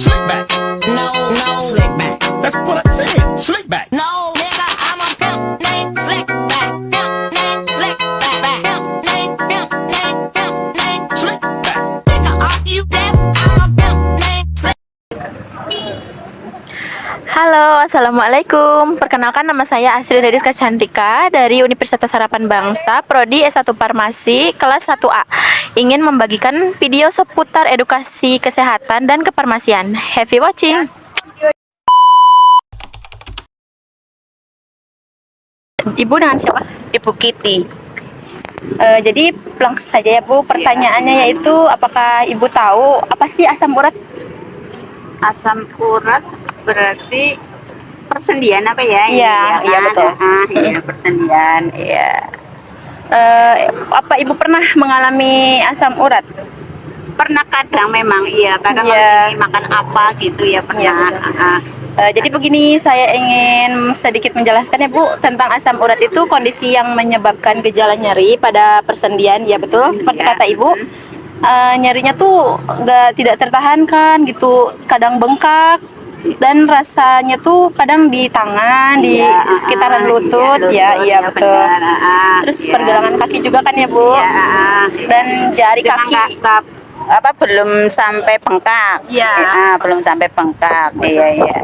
Slick back. No, no, slick back. That's what I said. Slick back. No, nigga, I'm a pimp named Slick Back. Pimp named Slick Back. Pimp named, pimp named, pimp named Slick back. Nigga, are you deaf? I'm a pimp named Slick. Halo, Assalamualaikum. Perkenalkan, nama saya Asri Dariska Cantika dari Universitas Harapan Bangsa, Prodi S1 Farmasi, kelas 1A. Ingin membagikan video seputar edukasi kesehatan dan kefarmasian. Happy watching. Ibu dengan siapa? Ibu Kitty. Jadi langsung saja ya Bu, pertanyaannya yaitu apakah Ibu tahu apa sih asam urat? Asam urat berarti persendian apa ya? Iya, iya, kan? betul. Iya, persendian. Iya. Apa Ibu pernah mengalami asam urat? Pernah kadang memang iya, kadang Iya. harus ini makan apa gitu ya pernah. Iya, betul. Ah, Jadi begini, saya ingin sedikit menjelaskan ya Bu tentang asam urat itu kondisi yang menyebabkan gejala nyeri pada persendian, ya betul seperti Iya. kata Ibu. Nyerinya tuh tidak tertahankan gitu, kadang bengkak dan rasanya tuh kadang di tangan, di Iya, sekitaran lutut, iya, ya betul. benar, Terus iya. pergelangan kaki juga kan ya Bu, Iya, dan jari Cuma kaki. belum sampai bengkak. Iya. Belum sampai bengkak. Iya.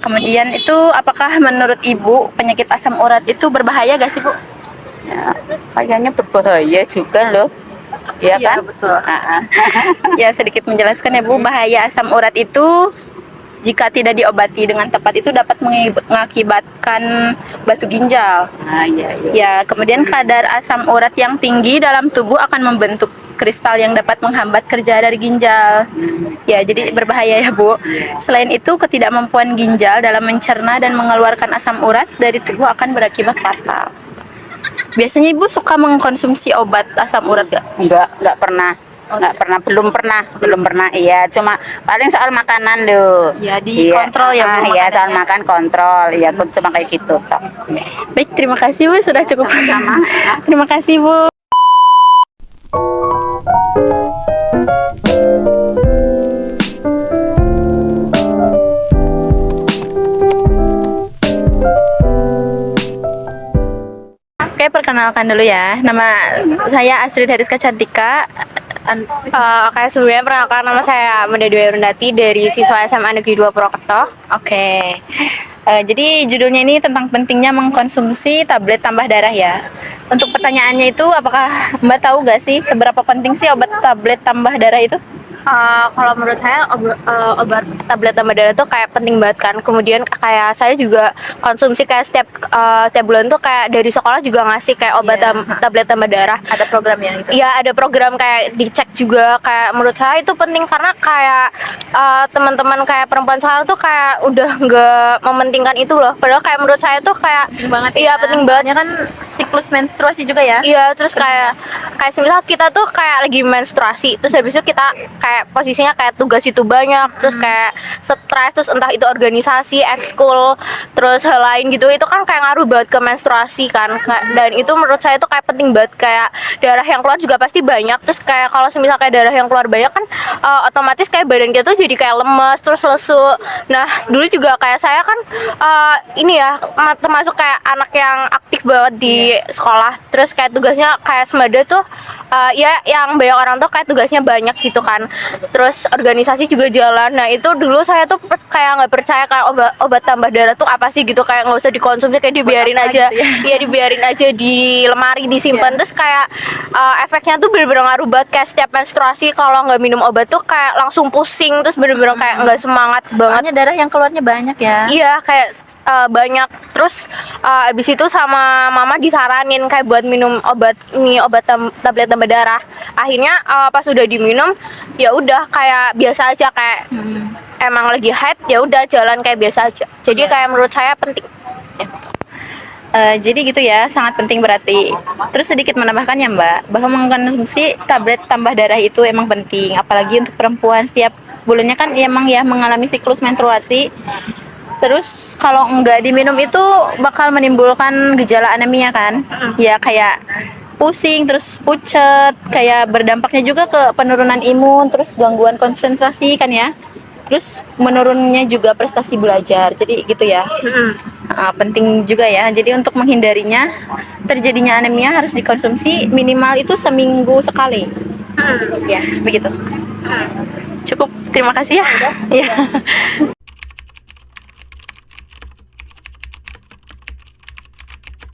Kemudian itu apakah menurut Ibu penyakit asam urat itu berbahaya gak sih Bu? Ya, kayaknya berbahaya juga loh. Iya Iya, kan? betul. Ah. Ya, sedikit menjelaskan ya Bu, bahaya asam urat itu jika tidak diobati dengan tepat itu dapat mengakibatkan batu ginjal. Iya. Ya, kemudian kadar asam urat yang tinggi dalam tubuh akan membentuk kristal yang dapat menghambat kerja dari ginjal. Ya, jadi berbahaya ya Bu. Selain itu, ketidakmampuan ginjal dalam mencerna dan mengeluarkan asam urat dari tubuh akan berakibat fatal. Biasanya Ibu suka mengkonsumsi obat asam urat gak? Enggak pernah. Belum pernah. Iya, cuma paling soal makanan loh. Ya, dikontrol ya, Bu, Iya, makanannya. soal makan kontrol. Iya, cuma kayak gitu toh. Baik, terima kasih Bu, sudah cukup. Sama-sama. Terima kasih Bu. Oke, perkenalkan dulu ya. Nama saya Asri Dariska Cantika. Oke, sebelumnya perkenalkan nama saya Menda Dwi Arundati dari siswa SMA Negeri 2 Purwokerto. Oke. Jadi judulnya ini tentang pentingnya mengkonsumsi tablet tambah darah ya. Untuk pertanyaannya itu, apakah Mbak tahu gak sih seberapa penting sih obat tablet tambah darah itu? Kalau menurut saya obat tablet tambah darah tuh kayak penting banget kan. Kemudian kayak saya juga konsumsi kayak setiap bulan tuh kayak dari sekolah juga ngasih kayak obat tablet tambah darah. Ada programnya gitu. Iya, ada program kayak dicek juga. Kayak menurut saya itu penting karena kayak teman-teman kayak perempuan sekarang tuh kayak udah nggak mementingkan itu loh. Padahal kayak menurut saya tuh kayak Penting banget. iya, penting banget. Soalnya kan siklus menstruasi juga ya. Iya, terus kayak semisal kita tuh kayak lagi menstruasi, terus habis itu kita kayak posisinya kayak tugas itu banyak, terus kayak stres, terus entah itu organisasi, ekskul, terus hal lain gitu, itu kan kayak ngaruh banget ke menstruasi kan. Dan itu menurut saya tuh kayak penting banget, kayak darah yang keluar juga pasti banyak, terus kayak kalau semisal kayak darah yang keluar banyak kan otomatis kayak badan kita tuh jadi kayak lemes, terus lesu. Nah, dulu juga kayak saya kan ini ya, termasuk kayak anak yang aktif banget di sekolah, terus kayak tugasnya kayak semada tuh ya yang banyak orang tuh kayak tugasnya banyak gitu kan, terus organisasi juga jalan. Nah, itu dulu saya tuh kayak nggak percaya kayak obat tambah darah tuh apa sih gitu, kayak nggak usah dikonsumsi, kayak dibiarin aja gitu ya? iya, dibiarin aja di lemari disimpan. Terus kayak efeknya tuh bener-bener ngaruh banget, kayak setiap menstruasi kalau nggak minum obat tuh kayak langsung pusing, terus bener-bener kayak nggak semangat banget. Soalnya darah yang keluarnya banyak ya. Iya, kayak banyak. Terus abis itu sama mama disaranin kayak buat minum obat tablet tambah darah. Akhirnya pas udah diminum ya udah kayak biasa aja, kayak emang lagi haid ya udah jalan kayak biasa aja. Jadi kayak menurut saya penting. Jadi gitu ya, sangat penting berarti. Terus sedikit menambahkan ya Mbak, bahwa mengkonsumsi tablet tambah darah itu emang penting, apalagi untuk perempuan setiap bulannya kan emang ya mengalami siklus menstruasi. Terus kalau enggak diminum itu bakal menimbulkan gejala anemia kan? Ya kayak pusing, terus pucet, kayak berdampaknya juga ke penurunan imun, terus gangguan konsentrasi kan ya. Terus menurunnya juga prestasi belajar. Jadi gitu ya. Penting juga ya. Jadi untuk menghindarinya terjadinya anemia harus dikonsumsi minimal itu seminggu sekali. Ya, begitu. Cukup. Terima kasih ya. Ya.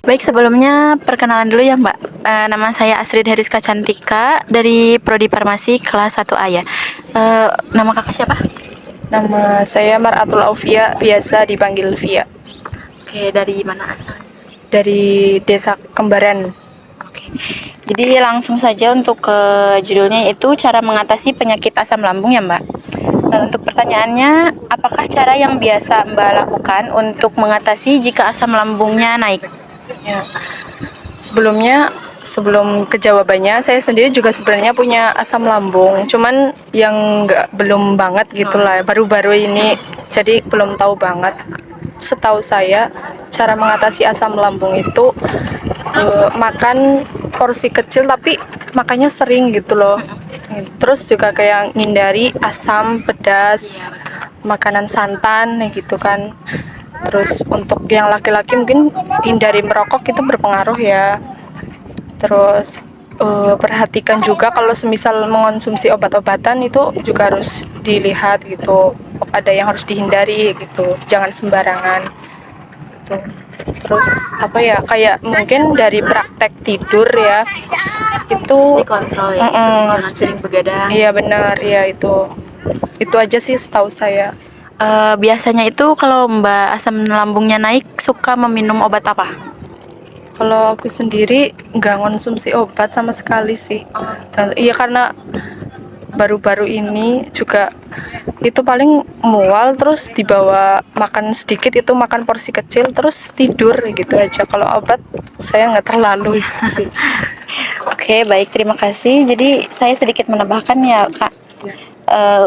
Baik, sebelumnya perkenalan dulu ya Mbak. Nama saya Astrid Heriska Cantika dari Prodi Farmasi kelas 1A ya. Nama kakak siapa? Nama saya Maratul Aufia, biasa dipanggil Via, Oke, dari mana asalnya? dari Desa Kembaran. Oke. Jadi langsung saja untuk ke judulnya, yaitu cara mengatasi penyakit asam lambung ya Mbak. Untuk pertanyaannya, apakah cara yang biasa Mbak lakukan untuk mengatasi jika asam lambungnya naik? Ya. Sebelum ke jawabannya, saya sendiri juga sebenarnya punya asam lambung, cuman yang belum banget gitulah, baru-baru ini, jadi belum tahu banget. Setahu saya, cara mengatasi asam lambung itu makan porsi kecil tapi makannya sering gitu loh. Terus juga kayak ngindari asam, pedas, makanan santan gitu kan. Terus untuk yang laki-laki mungkin hindari merokok, itu berpengaruh ya. Terus perhatikan juga kalau semisal mengonsumsi obat-obatan itu juga harus dilihat gitu, ada yang harus dihindari gitu, jangan sembarangan gitu. Terus apa ya, kayak mungkin dari praktek tidur ya, itu Dikontrol ya, jangan sering begadang. iya benar ya, itu aja sih setahu saya. Biasanya itu kalau Mbak asam lambungnya naik suka meminum obat apa? Kalau aku sendiri nggak konsumsi obat sama sekali sih. Iya, karena baru-baru ini juga itu paling mual, terus dibawa makan sedikit, itu makan porsi kecil terus tidur gitu aja. Kalau obat saya nggak terlalu itu sih. Oke, baik, terima kasih. Jadi saya sedikit menambahkan ya Kak.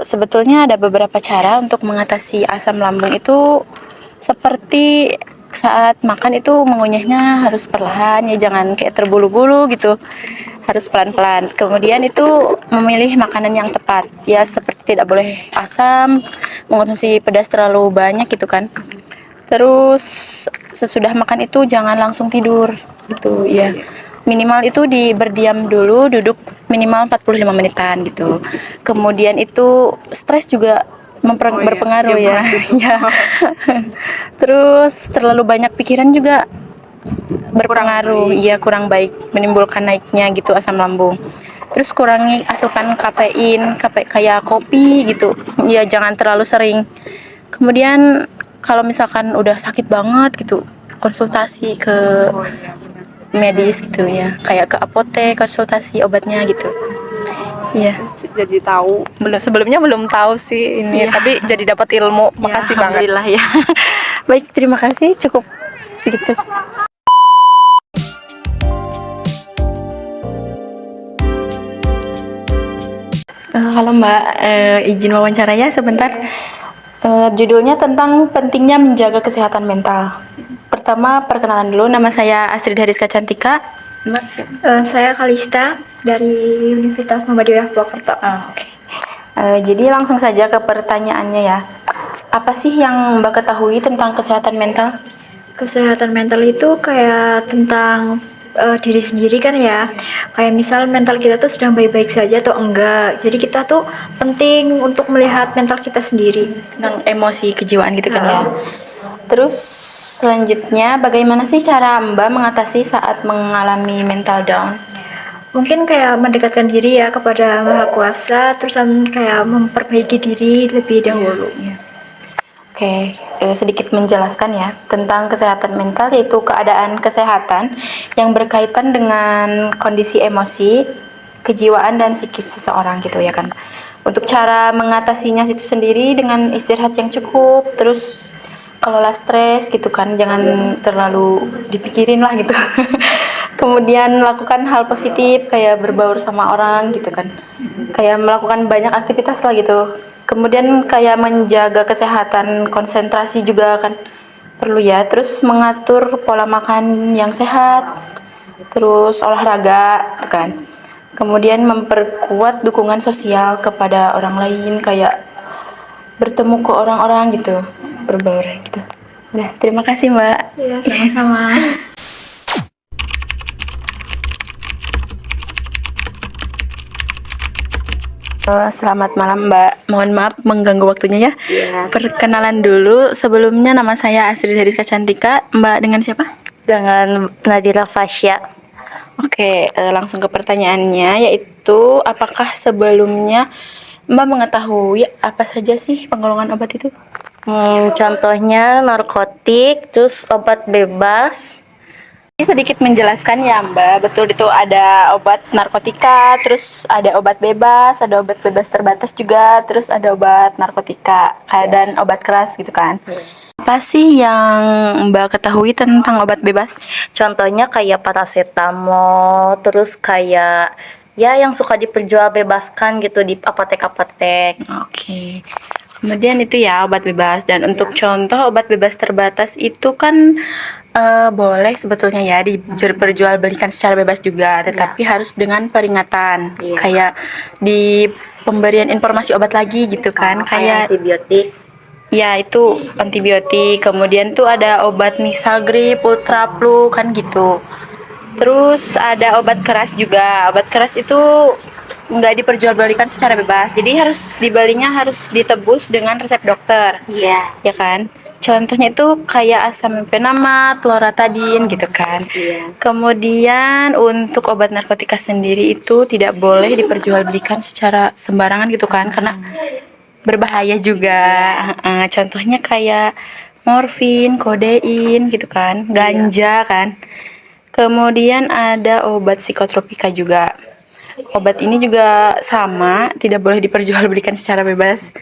Sebetulnya ada beberapa cara untuk mengatasi asam lambung itu, seperti saat makan itu mengunyahnya harus perlahan ya, jangan kayak terbulu-bulu gitu, harus pelan-pelan. Kemudian itu memilih makanan yang tepat ya, seperti tidak boleh asam, mengonsumsi pedas terlalu banyak gitu kan. Terus sesudah makan itu jangan langsung tidur gitu ya, minimal itu berdiam dulu, duduk minimal 45 menitan gitu. Kemudian itu stres juga berpengaruh ya. Ya. Terus terlalu banyak pikiran juga berpengaruh, iya kurang baik, menimbulkan naiknya gitu asam lambung. Terus kurangi asupan kafein, kayak kopi gitu. Ya jangan terlalu sering. Kemudian kalau misalkan udah sakit banget gitu, konsultasi ke medis gitu ya, kayak ke apotek, konsultasi obatnya gitu. Iya. Jadi tahu, sebelumnya belum tahu sih ini, tapi jadi dapat ilmu. Makasih banget. Alhamdulillah ya. Baik, terima kasih, cukup segitu. Halo Mbak, izin wawancara ya sebentar. Judulnya tentang pentingnya menjaga kesehatan mental. Pertama, perkenalan dulu, nama saya Astrid Heriska Cantika. Mbak siapa? Saya Kalista dari Universitas Muhammadiyah Purwokerto. Oke. Jadi langsung saja ke pertanyaannya ya. Apa sih yang Mbak ketahui tentang kesehatan mental? Kesehatan mental itu kayak tentang diri sendiri kan ya. Kayak misal mental kita tuh sedang baik-baik saja atau enggak. Jadi kita tuh penting untuk melihat mental kita sendiri. Tentang emosi, kejiwaan gitu kan ya. Terus selanjutnya, bagaimana sih cara Mbak mengatasi saat mengalami mental down? Mungkin kayak mendekatkan diri ya kepada Maha Kuasa, terus kayak memperbaiki diri lebih dahulu. Oke, sedikit menjelaskan ya tentang kesehatan mental, yaitu keadaan kesehatan yang berkaitan dengan kondisi emosi, kejiwaan, dan psikis seseorang gitu ya kan. Untuk cara mengatasinya itu sendiri dengan istirahat yang cukup, terus kelola stres gitu kan, jangan terlalu dipikirin lah gitu. Kemudian lakukan hal positif kayak berbaur sama orang gitu kan, kayak melakukan banyak aktivitas lah gitu. Kemudian kayak menjaga kesehatan konsentrasi juga kan perlu ya. Terus mengatur pola makan yang sehat, terus olahraga gitu kan. Kemudian memperkuat dukungan sosial kepada orang lain, kayak bertemu ke orang-orang gitu, berbaur gitu. Udah, terima kasih Mbak. Ya, sama-sama. Selamat malam Mbak, mohon maaf mengganggu waktunya ya. Perkenalan dulu, sebelumnya nama saya Astrid Heriska Cantika. Mbak dengan siapa? Dengan Nadira Fasya. Oke, langsung ke pertanyaannya, yaitu apakah sebelumnya Mbak mengetahui apa saja sih penggolongan obat itu? Contohnya narkotik, terus obat bebas. Ini sedikit menjelaskan ya Mbak, betul itu ada obat narkotika, terus ada obat bebas terbatas juga, terus ada obat narkotika, dan obat keras gitu kan. Apa sih yang Mbak ketahui tentang obat bebas? Contohnya kayak paracetamol, terus kayak ya yang suka diperjualbebaskan gitu di apotek-apotek. Oke. Kemudian itu ya obat bebas, dan untuk contoh obat bebas terbatas itu kan boleh sebetulnya ya diperjualbelikan secara bebas juga, tetapi harus dengan peringatan. Kayak di pemberian informasi obat lagi gitu kan, kayak antibiotik. ya itu antibiotik. Kemudian tuh ada obat Misagrip, Ultraplu kan gitu. Terus ada obat keras juga. Obat keras itu nggak diperjualbelikan secara bebas. Jadi harus ditebus dengan resep dokter. Iya. Ya kan? Contohnya itu kayak asam empenamat, loratadin gitu kan. Kemudian untuk obat narkotika sendiri itu tidak boleh diperjualbelikan secara sembarangan gitu kan, karena berbahaya juga. Contohnya kayak morfin, kodein gitu kan, ganja kan. Kemudian ada obat psikotropika juga. Obat ini juga sama, tidak boleh diperjualbelikan secara bebas.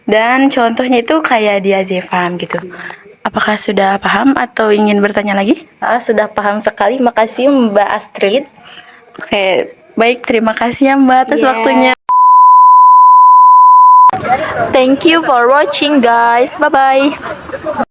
Dan contohnya itu kayak diazepam gitu. Apakah sudah paham atau ingin bertanya lagi? Sudah paham sekali. Makasih Mbak Astrid. Oke, baik, terima kasih ya Mbak atas waktunya. Thank you for watching guys. Bye bye.